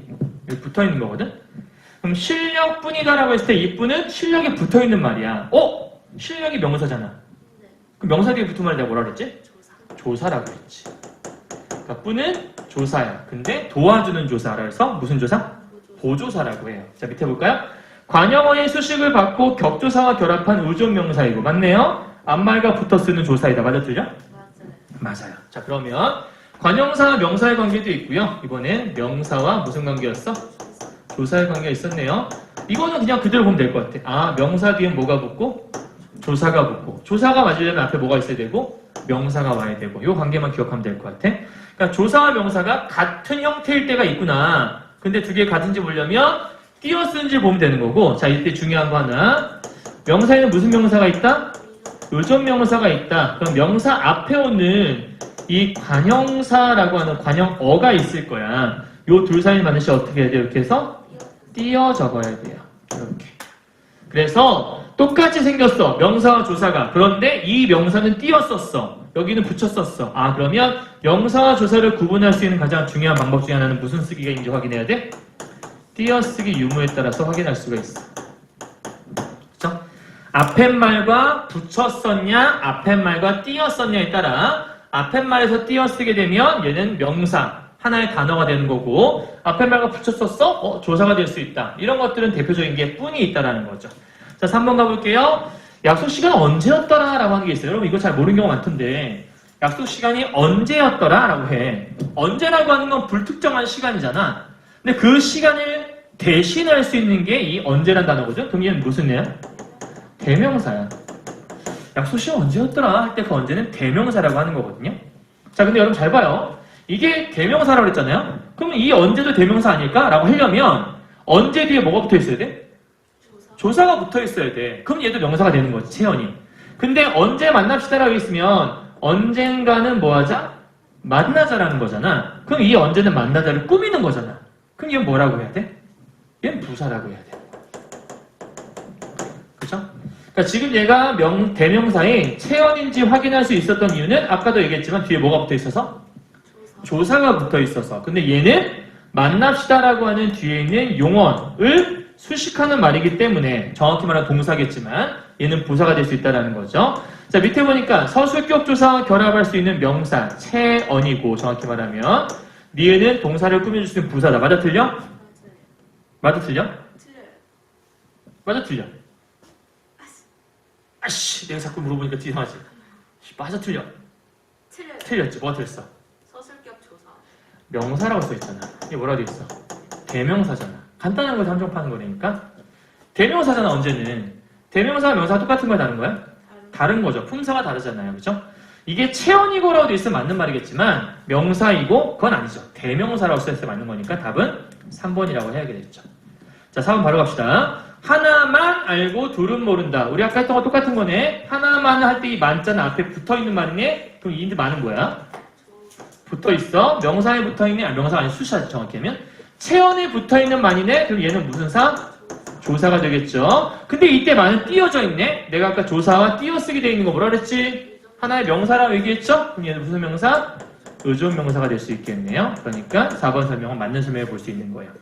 여기 붙어 있는 거거든. 그럼 실력뿐이다라고 했을 때 이 뿐은 실력에 붙어 있는 말이야. 실력이 명사잖아. 그럼 명사 뒤에 붙은 말을 내가 뭐라 그랬지? 조사라고 했지. 그러니까 뿐은 조사야. 근데 도와주는 조사라 해서 무슨 조사? 보조사라고 해요. 자, 밑에 볼까요? 관형어의 수식을 받고 격조사와 결합한 의존 명사이고 맞네요. 앞말과 붙어 쓰는 조사이다. 맞아 틀려? 맞아요. 자, 그러면 관형사와 명사의 관계도 있고요. 이번엔 명사와 무슨 관계였어? 조사의 관계가 있었네요. 이거는 그냥 그대로 보면 될 것 같아. 아, 명사 뒤엔 뭐가 붙고 조사가 붙고 조사가 맞으려면 앞에 뭐가 있어야 되고 명사가 와야 되고 이 관계만 기억하면 될 것 같아. 그러니까 조사와 명사가 같은 형태일 때가 있구나. 근데 두 개 같은지 보려면 띄어 쓰는지 보면 되는 거고. 자, 이때 중요한 거 하나. 명사에는 무슨 명사가 있다? 의존 명사가 있다. 그럼 명사 앞에 오는 이 관형사라고 하는 관형어가 있을 거야. 요 둘 사이 반드시 어떻게 해야 돼요? 이렇게 해서 띄어 적어야 돼요. 이렇게. 그래서 똑같이 생겼어. 명사와 조사가. 그런데 이 명사는 띄어 썼어. 여기는 붙여 썼어. 아, 그러면 명사와 조사를 구분할 수 있는 가장 중요한 방법 중에 하나는 무슨 쓰기가 있는지 확인해야 돼? 띄어쓰기 유무에 따라서 확인할 수가 있어. 그쵸? 앞에 말과 붙여 썼냐, 앞에 말과 띄어 썼냐에 따라 앞에 말에서 띄어쓰게 되면 얘는 명사, 하나의 단어가 되는 거고 앞에 말과 붙여 썼어? 조사가 될 수 있다. 이런 것들은 대표적인 게 뿐이 있다라는 거죠. 자, 3번 가볼게요. 약속 시간 언제였더라? 라고 하는 게 있어요. 여러분 이거 잘 모르는 경우가 많던데 약속 시간이 언제였더라? 라고 해. 언제라고 하는 건 불특정한 시간이잖아. 근데 그 시간을 대신할 수 있는 게 이 언제란 단어거든? 그럼 얘는 무슨 애야? 대명사야. 약속 시간 언제였더라 할 때 그 언제는 대명사라고 하는 거거든요. 자, 근데 여러분 잘 봐요. 이게 대명사라고 했잖아요. 그럼 이 언제도 대명사 아닐까라고 하려면 언제 뒤에 뭐가 붙어 있어야 돼? 조사가 붙어 있어야 돼. 그럼 얘도 명사가 되는 거지, 채연이. 근데 언제 만납시다라고 있으면 언젠가는 뭐 하자? 만나자라는 거잖아. 그럼 이 언제는 만나자를 꾸미는 거잖아. 그럼 얘는 뭐라고 해야 돼? 얘는 부사라고 해야 돼. 그렇죠? 그러니까 지금 얘가 대명사에 채연인지 확인할 수 있었던 이유는 아까도 얘기했지만 뒤에 뭐가 붙어 있어서? 조사가 붙어 있어서. 근데 얘는 만납시다라고 하는 뒤에 있는 용언을 수식하는 말이기 때문에 정확히 말하면 동사겠지만 얘는 부사가 될 수 있다는 거죠. 자, 밑에 보니까 서술격 조사와 결합할 수 있는 명사 채언이고 정확히 말하면 니은은 동사를 꾸며줄 수 있는 부사다. 맞아 틀려? 맞아 틀려? 맞아 틀려? 아씨, 내가 자꾸 물어보니까 이상하지. 맞아 틀려? 틀렸지. 뭐가 틀렸어? 서술격 조사. 명사라고 써있잖아. 이게 뭐라고 돼 있어? 대명사잖아. 간단한 걸 함정파는 거니까. 대명사잖아, 언제는. 대명사와 명사가 똑같은 거야, 다른 거야? 다른 거죠. 품사가 다르잖아요. 그죠? 이게 채언이고라고 돼 있으면 맞는 말이겠지만 명사이고 그건 아니죠. 대명사라고 써있을 때 맞는 거니까 답은 3번이라고 해야 되겠죠. 자, 4번 바로 갑시다. 하나만 알고 둘은 모른다. 우리 아까 했던 거 똑같은 거네. 하나만 할 때 이 만자는 앞에 붙어있는 말이네. 그럼 이 많은 거야? 붙어있어. 명사에 붙어있네. 아니, 명사가 아니라 수사죠. 정확히 하면. 채언에 붙어있는 만이네. 그럼 얘는 무슨 사? 조사가 되겠죠. 근데 이때 만은 띄어져 있네. 내가 아까 조사와 띄어쓰기 되어 있는 거 뭐라 그랬지? 하나의 명사라고 얘기했죠? 그럼 얘는 무슨 명사? 의존 명사가 될 수 있겠네요. 그러니까 4번 설명은 맞는 설명을 볼 수 있는 거예요.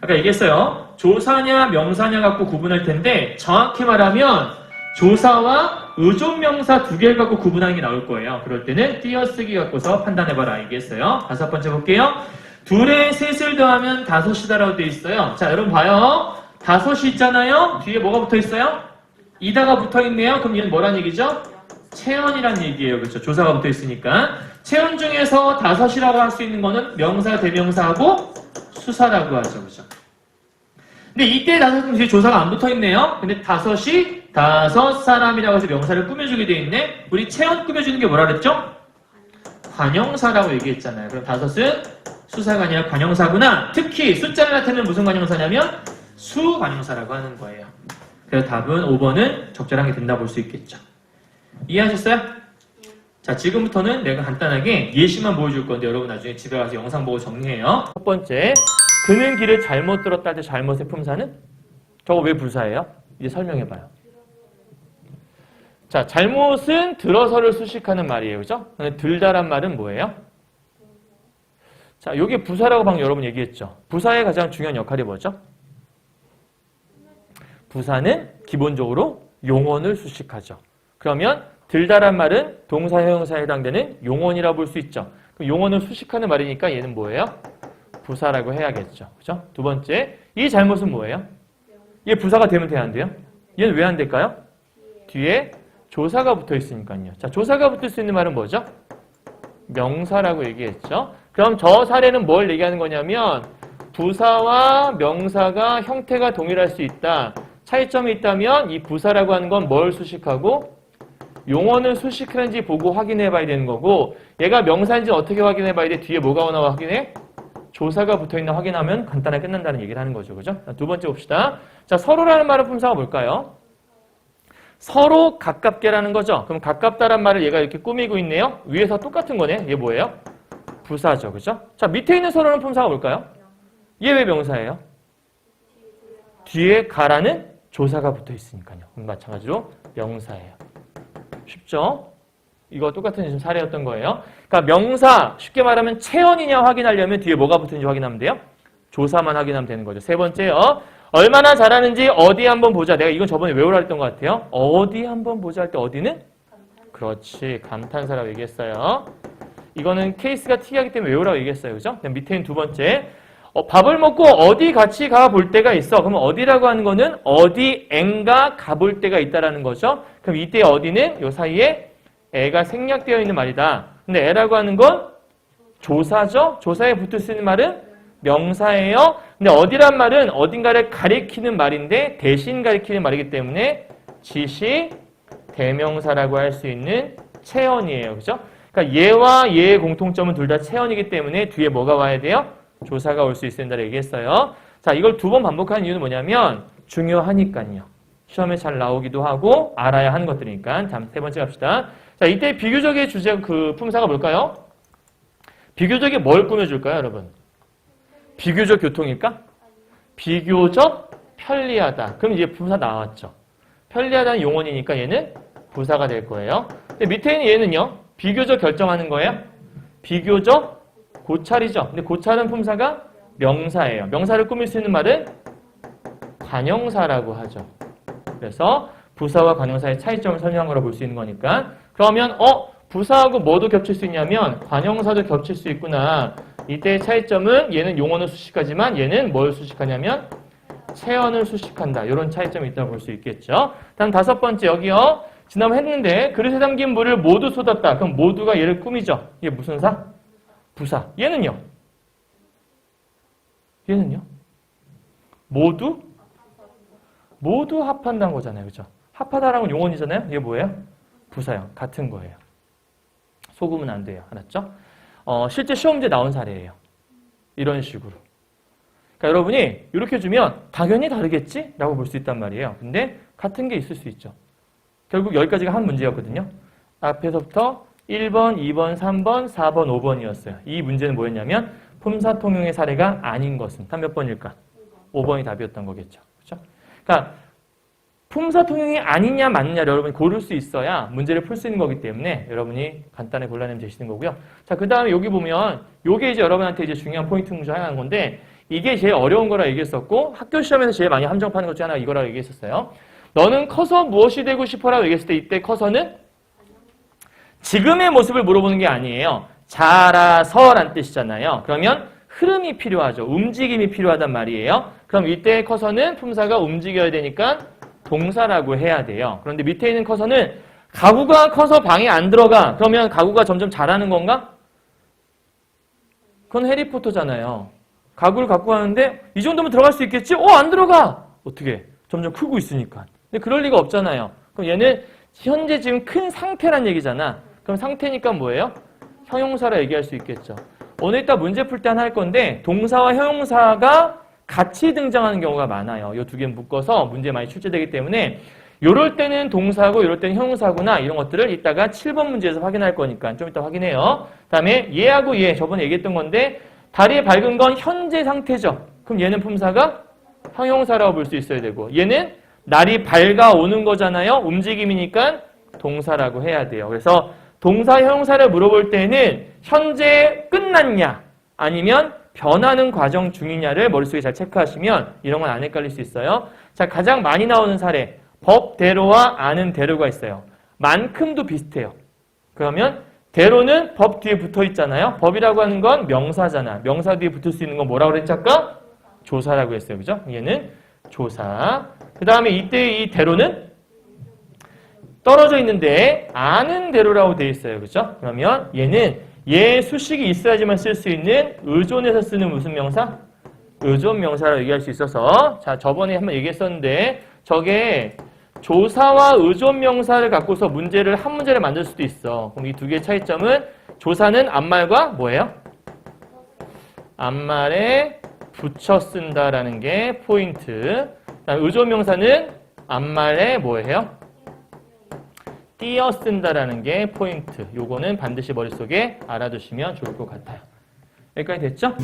아까 얘기했어요. 조사냐 명사냐 갖고 구분할 텐데 정확히 말하면 조사와 의존명사 두 개를 갖고 구분하는 게 나올 거예요. 그럴 때는 띄어쓰기 갖고서 판단해봐라 얘기했어요. 5번째 볼게요. 둘에 셋을 더하면 다섯이다라고 되어 있어요. 자, 여러분 봐요. 다섯이 있잖아요. 뒤에 뭐가 붙어 있어요? 이다가 붙어 있네요. 그럼 얘는 뭐란 얘기죠? 채언이란 얘기예요. 그렇죠? 조사가 붙어 있으니까. 채언 중에서 다섯이라고 할 수 있는 거는 명사, 대명사하고 수사라고 하죠. 그죠? 근데 이때 다섯은 뒤에 조사가 안 붙어 있네요. 근데 다섯이 다섯 사람이라고 해서 명사를 꾸며주게 돼 있네. 우리 채언 꾸며주는 게 뭐라 그랬죠? 관형사라고 얘기했잖아요. 그럼 다섯은 수사가 아니라 관형사구나. 특히 숫자를 나타내는 무슨 관형사냐면 수관형사라고 하는 거예요. 그래서 답은 5번은 적절한 게 된다 볼 수 있겠죠. 이해하셨어요? 자, 지금부터는 내가 간단하게 예시만 보여줄 건데 여러분 나중에 집에 가서 영상 보고 정리해요. 첫 번째, 그는 길을 잘못 들었다 할 때 잘못의 품사는? 저거 왜 불사예요? 이제 설명해봐요. 자, 잘못은 들어서를 수식하는 말이에요. 그죠? 근데 들다란 말은 뭐예요? 자, 요게 부사라고 방금 여러분 얘기했죠. 부사의 가장 중요한 역할이 뭐죠? 부사는 기본적으로 용언을 수식하죠. 그러면 들다란 말은 동사, 형용사에 해당되는 용언이라고 볼 수 있죠. 그럼 용언을 수식하는 말이니까 얘는 뭐예요? 부사라고 해야겠죠. 그죠? 두 번째, 이 잘못은 뭐예요? 얘 부사가 되면 돼야 안 돼요? 얘는 왜 안 될까요? 뒤에 조사가 붙어 있으니까요. 자, 조사가 붙을 수 있는 말은 뭐죠? 명사라고 얘기했죠. 그럼 저 사례는 뭘 얘기하는 거냐면 부사와 명사가 형태가 동일할 수 있다. 차이점이 있다면 이 부사라고 하는 건 뭘 수식하고 용언을 수식하는지 보고 확인해 봐야 되는 거고 얘가 명사인지 어떻게 확인해 봐야 돼? 뒤에 뭐가 오나 확인해? 조사가 붙어있나 확인하면 간단하게 끝난다는 얘기를 하는 거죠. 그죠? 두 번째 봅시다. 자, 서로라는 말의 품사가 뭘까요? 서로 가깝게라는 거죠. 그럼 가깝다란 말을 얘가 이렇게 꾸미고 있네요. 위에서 똑같은 거네. 얘 뭐예요? 부사죠. 그죠? 자, 밑에 있는 서로는 품사가 뭘까요? 얘 왜 명사예요? 뒤에 가라는 조사가 붙어 있으니까요. 마찬가지로 명사예요. 쉽죠? 이거 똑같은 지금 사례였던 거예요. 그러니까 명사, 쉽게 말하면 채언이냐 확인하려면 뒤에 뭐가 붙은지 확인하면 돼요? 조사만 확인하면 되는 거죠. 세 번째요. 얼마나 잘하는지 어디 한번 보자. 내가 이건 저번에 외우라 했던 것 같아요. 어디 한번 보자 할 때 어디는? 그렇지. 감탄사라고 얘기했어요. 이거는 케이스가 특이하기 때문에 외우라고 얘기했어요. 그죠? 그다음 밑에 있는 두 번째. 밥을 먹고 어디 같이 가볼 때가 있어. 그러면 어디라고 하는 거는 어디엔가 가볼 때가 있다라는 거죠. 그럼 이때 어디는 요 사이에 애가 생략되어 있는 말이다. 근데 애라고 하는 건 조사죠. 조사에 붙을 수 있는 말은 명사예요. 근데 어디란 말은 어딘가를 가리키는 말인데 대신 가리키는 말이기 때문에 지시 대명사라고 할 수 있는 체언이에요. 그죠? 그러니까 얘와 얘의 공통점은 둘 다 체언이기 때문에 뒤에 뭐가 와야 돼요? 조사가 올 수 있어야 된다고 얘기했어요. 자, 이걸 2번 반복하는 이유는 뭐냐면 중요하니까요. 시험에 잘 나오기도 하고 알아야 하는 것들이니까. 다음 3번째 갑시다. 자, 이때 비교적의 주제 그 품사가 뭘까요? 비교적이 뭘 꾸며줄까요, 여러분? 비교적 교통일까? 비교적 편리하다. 그럼 이제 부사 나왔죠. 편리하다는 용언이니까 얘는 부사가 될 거예요. 근데 밑에 있는 얘는요. 비교적 결정하는 거예요. 비교적 고찰이죠. 근데 고찰은 품사가 명사예요. 명사를 꾸밀 수 있는 말은 관형사라고 하죠. 그래서 부사와 관형사의 차이점을 설명한 거라 볼 수 있는 거니까. 그러면 부사하고 뭐도 겹칠 수 있냐면 관형사도 겹칠 수 있구나. 이때의 차이점은 얘는 용언을 수식하지만 얘는 뭘 수식하냐면 체언을 수식한다. 이런 차이점이 있다고 볼 수 있겠죠. 다음 5번째 여기요. 지난번 했는데 그릇에 담긴 물을 모두 쏟았다. 그럼 모두가 얘를 꾸미죠. 이게 무슨 사? 부사. 얘는요? 얘는요? 모두 합한다는 거잖아요. 그죠? 합하다라는 건 용언이잖아요. 이게 뭐예요? 부사요. 같은 거예요. 속으면 안 돼요. 알았죠? 실제 시험 문제 나온 사례예요. 이런 식으로. 그러니까 여러분이 이렇게 주면 당연히 다르겠지? 라고 볼 수 있단 말이에요. 근데 같은 게 있을 수 있죠. 결국 여기까지가 한 문제였거든요. 앞에서부터 1번, 2번, 3번, 4번, 5번이었어요. 이 문제는 뭐였냐면 품사통용의 사례가 아닌 것은 단 몇 번일까? 5번이 답이었던 거겠죠. 그렇죠? 그러니까 품사통용이 아니냐 맞느냐를 여러분이 고를 수 있어야 문제를 풀 수 있는 거기 때문에 여러분이 간단히 골라내면 되시는 거고요. 자, 그 다음에 여기 보면 요게 이제 여러분한테 이제 중요한 포인트 중 하나인 건데 이게 제일 어려운 거라 얘기했었고 학교 시험에서 제일 많이 함정파는 것 중 하나가 이거라고 얘기했었어요. 너는 커서 무엇이 되고 싶어라고 얘기했을 때 이때 커서는 지금의 모습을 물어보는 게 아니에요. 자라서란 뜻이잖아요. 그러면 흐름이 필요하죠. 움직임이 필요하단 말이에요. 그럼 이때 커서는 품사가 움직여야 되니까 동사라고 해야 돼요. 그런데 밑에 있는 커서는 가구가 커서 방에 안 들어가. 그러면 가구가 점점 자라는 건가? 그건 해리포터잖아요. 가구를 갖고 가는데 이 정도면 들어갈 수 있겠지? 안 들어가! 어떻게? 점점 크고 있으니까. 근데 그럴 리가 없잖아요. 그럼 얘는 현재 지금 큰 상태란 얘기잖아. 그럼 상태니까 뭐예요? 형용사라 얘기할 수 있겠죠. 오늘 이따 문제 풀 때 하나 할 건데 동사와 형용사가 같이 등장하는 경우가 많아요. 이 두 개 묶어서 문제 많이 출제되기 때문에 요럴 때는 동사고 요럴 때는 형용사구나 이런 것들을 이따가 7번 문제에서 확인할 거니까 좀 이따 확인해요. 다음에 얘하고 얘 저번에 얘기했던 건데 다리에 밝은 건 현재 상태죠. 그럼 얘는 품사가 형용사라고 볼 수 있어야 되고 얘는 날이 밝아오는 거잖아요. 움직임이니까 동사라고 해야 돼요. 그래서 동사, 형용사를 물어볼 때는 현재 끝났냐 아니면 변하는 과정 중이냐를 머릿속에 잘 체크하시면 이런 건 안 헷갈릴 수 있어요. 자, 가장 많이 나오는 사례 법대로와 아는 대로가 있어요. 만큼도 비슷해요. 그러면 대로는 법 뒤에 붙어 있잖아요. 법이라고 하는 건 명사잖아. 명사 뒤에 붙을 수 있는 건 뭐라고 그랬지 아까? 조사라고 했어요. 그죠? 얘는 조사. 그 다음에 이때 이 대로는 떨어져 있는데 아는 대로라고 되어 있어요. 그죠? 그러면 얘는 얘 수식이 있어야지만 쓸 수 있는 의존해서 쓰는 무슨 명사? 의존 명사라고 얘기할 수 있어서 자, 저번에 한번 얘기했었는데 저게 조사와 의존 명사를 갖고서 문제를 한 문제를 만들 수도 있어. 그럼 이 두 개의 차이점은 조사는 앞말과 뭐예요? 앞말에 붙여 쓴다라는 게 포인트. 의존 명사는 앞말에 뭐예요? 띄어 쓴다라는 게 포인트. 요거는 반드시 머릿속에 알아두시면 좋을 것 같아요. 여기까지 됐죠?